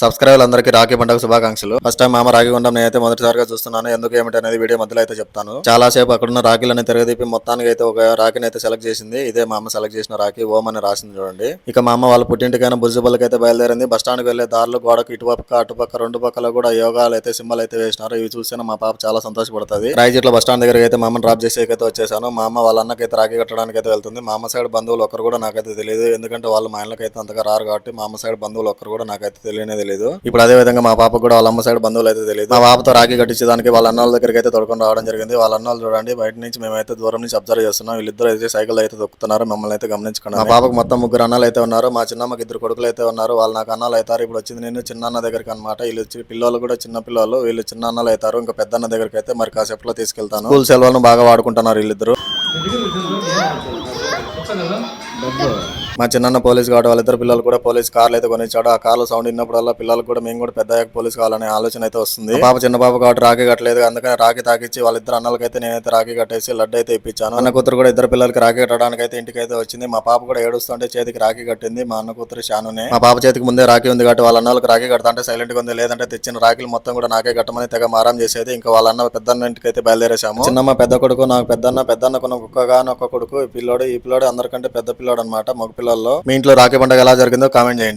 సబ్స్క్రైబర్లు అందరికీ రాఖీ పండుగ శుభాకాంక్షలు. ఫస్ట్ టైం మామ రాఖీ కొండం నేనైతే మొదటిసారిగా చూస్తున్నాను. ఎందుకు ఏమిటి అనేది వీడియో మధ్యలో అయితే చెప్తాను. చాలా సేపు అక్కడున్న రాఖీలని తిరగదీపి మొత్తానికి అయితే ఒక రాఖీని అయితే సెలెక్ట్ చేసింది. ఇదే మా అమ్మ సెలెక్ట్ చేసిన రాఖీ, ఓం అని రాసింది చూడండి. ఇక మా అమ్మ వాళ్ళ పుట్టింటికైనా బుజ్జుబల్లకి అయితే బయలుదేరింది. బస్ స్టాండ్కి వెళ్లే దారిలో గోడకు ఇటుపక్క అటుపక్క రెండు పక్కల కూడా యోగాలు అయితే సింబల్ అయితే వేసినారు. ఇవి చూసిన మా పాప చాలా సంతోషపడుతుంది. రాయచీట్ల బస్ స్టాండ్ దగ్గర అయితే మా అమ్మని డ్రాప్ చేసేకైతే వచ్చేసాను. మా అమ్మ వాళ్ళ అన్నకైతే రాఖీ కట్టడానికి అయితే వెళ్తుంది. మా అమ్మ సైడ్ బంధువులు ఒక్కరు కూడా నాకైతే తెలియదు. ఎందుకంటే వాళ్ళు మా ఇళ్ళకైతే అంతగా రారు కాబట్టి మా అమ్మ సైడ్ బంధువులు ఒక్కరు కూడా నాకైతే తెలియనే తెలియదు. ఇప్పుడు అదే విధంగా మా పాపకు కూడా వాళ్ళ అమ్మ సైడ్ బంధువులు అయితే తెలియదు. మా పాపతో రాఖీ కట్టించడానికి వాళ్ళ అన్నాల దగ్గరికి అయితే తొడుకొని రావడం జరిగింది. వాళ్ళ అన్నాలు చూడండి బయట నుంచి మేమైతే దూరం నుంచి అబ్జర్వ్ చేస్తున్నాం. వీళ్ళిద్దరు అయితే సైకిల్ అయితే దొక్కుతున్నారు. మమ్మల్ని అయితే గమనించుకున్నాం. మా పాపకు మొత్తం ముగ్గురు అన్నాలు అయితే ఉన్నారు. మా చిన్నమ్మకి ఇద్దరు కొడుకులు అయితే ఉన్నారు. వాళ్ళు నాకు అన్నాలు అవుతారు. ఇప్పుడు వచ్చింది నేను చిన్న అన్న దగ్గరికి అనమాట. వీళ్ళు పిల్లలు కూడా చిన్న పిల్లలు, వీళ్ళు చిన్న అన్నలు అవుతారు. ఇంకా పెద్ద అన్న దగ్గరికి అయితే మరి కాసేపులో తీసుకెళ్తాను. స్కూల్ సెలవులను బాగా వాడుకుంటున్నారు వీళ్ళిద్దరు. మా చిన్న పోలీస్ కాబట్టి వాళ్ళిద్దరు పిల్లలు కూడా పోలీస్ కార్లు అయితే కొనిచ్చాడు. ఆ కార్లు సౌండ్ విన్నప్పుడల్లా పిల్లలకు కూడా మేము కూడా పెద్ద పోలీస్ కావాలనే ఆలోచన అయితే వస్తుంది. పాప చిన్న పాప కాబట్టి రాఖీ కట్టలేదు. అందుకని రాఖీ తాకిచ్చి వాళ్ళిద్దరు అన్నలకైతే నేనైతే రాఖీ కట్టేసి లడ్డు అయితే ఇప్పించాను. అన్న కూతురు కూడా ఇద్దరు పిల్లలకి రాఖీ కట్టడానికి అయితే ఇంటికి అయితే వచ్చింది. మా పాప కూడా ఏడుస్తుంటే చేతికి రాఖీ కట్టింది. మా అన్న కూతురు షానునే. మా పాప చేతికి ముందే రాఖీ ఉంది కాబట్టి వాళ్ళ అన్నలకు రాఖీ కడతా అంటే సైలెంట్ గా ఉంది. లేదంటే తెచ్చిన రాఖీలు మొత్తం కూడా నాకే కట్టమని తెగ మారం చేసేది. ఇంకా వాళ్ళ అన్న పెద్దన్న ఇంటికి అయితే బయలుదేరేసాము. చిన్నమ్మ పెద్ద కొడుకు, నాకు పెద్దన్నకు ఒక్కగానొక్క కొడుకు. ఈ పిల్లోడు అందరికంటే పెద్ద పిల్లోడు అనమాట మగ పిల్లల్లో. మీ ఇంట్లో రాఖీ పండుగ ఎలా జరిగిందో కామెంట్ చేయండి.